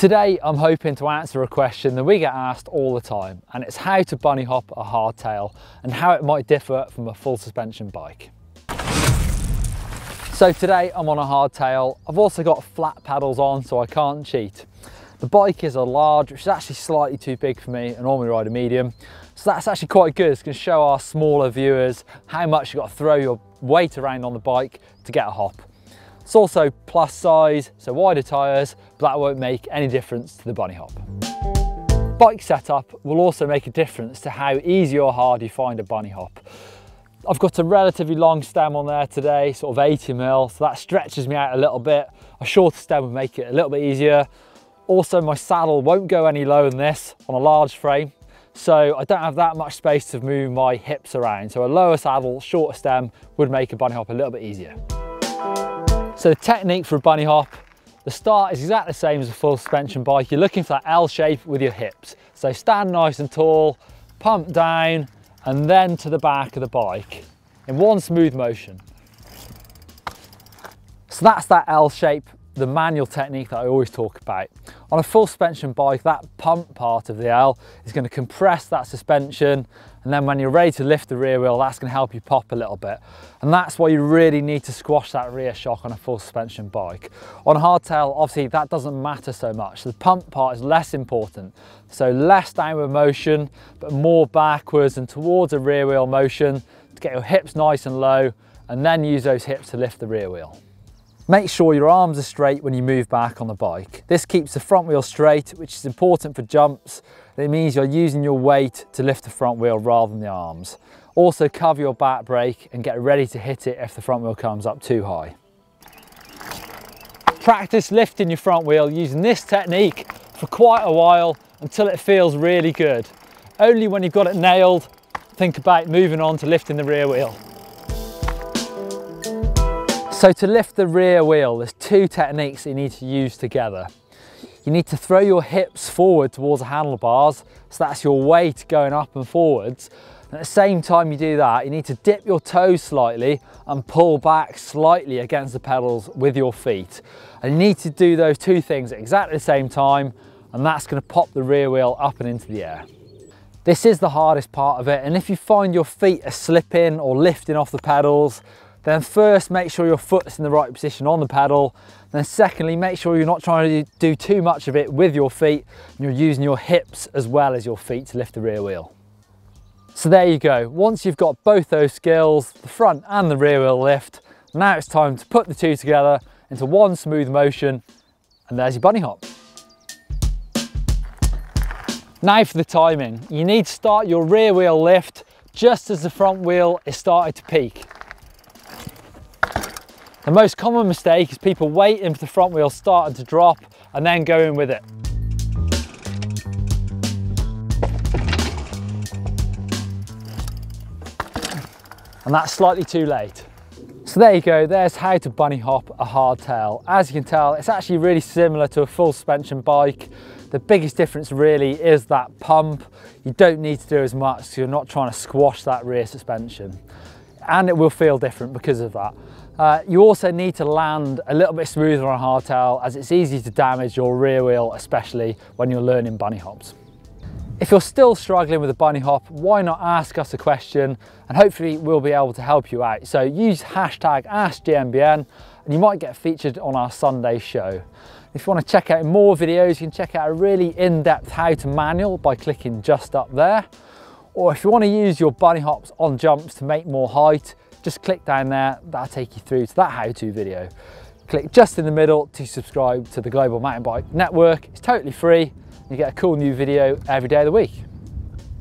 Today I'm hoping to answer a question that we get asked all the time, and it's how to bunny hop a hardtail and how it might differ from a full suspension bike. So today I'm on a hardtail. I've also got flat pedals on so I can't cheat. The bike is a large, which is actually slightly too big for me. I normally ride a medium, so that's actually quite good. It's going to show our smaller viewers how much you've got to throw your weight around on the bike to get a hop. It's also plus size, so wider tyres, but that won't make any difference to the bunny hop. Bike setup will also make a difference to how easy or hard you find a bunny hop. I've got a relatively long stem on there today, sort of 80mm, so that stretches me out a little bit. A shorter stem would make it a little bit easier. Also, my saddle won't go any lower than this on a large frame, so I don't have that much space to move my hips around. So a lower saddle, shorter stem would make a bunny hop a little bit easier. So the technique for a bunny hop, the start is exactly the same as a full suspension bike. You're looking for that L shape with your hips. So stand nice and tall, pump down, and then to the back of the bike in one smooth motion. So that's that L shape, the manual technique that I always talk about. On a full suspension bike, that pump part of the L is going to compress that suspension, and then when you're ready to lift the rear wheel, that's going to help you pop a little bit. And that's why you really need to squash that rear shock on a full suspension bike. On a hardtail, obviously that doesn't matter so much. The pump part is less important. So less downward motion, but more backwards and towards a rear wheel motion to get your hips nice and low, and then use those hips to lift the rear wheel. Make sure your arms are straight when you move back on the bike. This keeps the front wheel straight, which is important for jumps. It means you're using your weight to lift the front wheel rather than the arms. Also cover your back brake and get ready to hit it if the front wheel comes up too high. Practice lifting your front wheel using this technique for quite a while until it feels really good. Only when you've got it nailed, think about moving on to lifting the rear wheel. So to lift the rear wheel, there's two techniques that you need to use together. You need to throw your hips forward towards the handlebars, so that's your weight going up and forwards. And at the same time you do that, you need to dip your toes slightly and pull back slightly against the pedals with your feet. And you need to do those two things at exactly the same time, and that's going to pop the rear wheel up and into the air. This is the hardest part of it, and if you find your feet are slipping or lifting off the pedals, then first make sure your foot's in the right position on the pedal. Then secondly, make sure you're not trying to do too much of it with your feet, and you're using your hips as well as your feet to lift the rear wheel. So there you go. Once you've got both those skills, the front and the rear wheel lift, now it's time to put the two together into one smooth motion, and there's your bunny hop. Now for the timing. You need to start your rear wheel lift just as the front wheel is starting to peak. The most common mistake is people waiting for the front wheel starting to drop and then go in with it. And that's slightly too late. So there you go, there's how to bunny hop a hardtail. As you can tell, it's actually really similar to a full suspension bike. The biggest difference really is that pump. You don't need to do as much, so you're not trying to squash that rear suspension. And it will feel different because of that. You also need to land a little bit smoother on a hardtail, as it's easy to damage your rear wheel, especially when you're learning bunny hops. If you're still struggling with a bunny hop, why not ask us a question, and hopefully we'll be able to help you out. So use hashtag AskGMBN and you might get featured on our Sunday show. If you want to check out more videos, you can check out a really in-depth how to manual by clicking just up there. Or if you want to use your bunny hops on jumps to make more height, just click down there, that'll take you through to that how-to video. Click just in the middle to subscribe to the Global Mountain Bike Network. It's totally free. You get a cool new video every day of the week.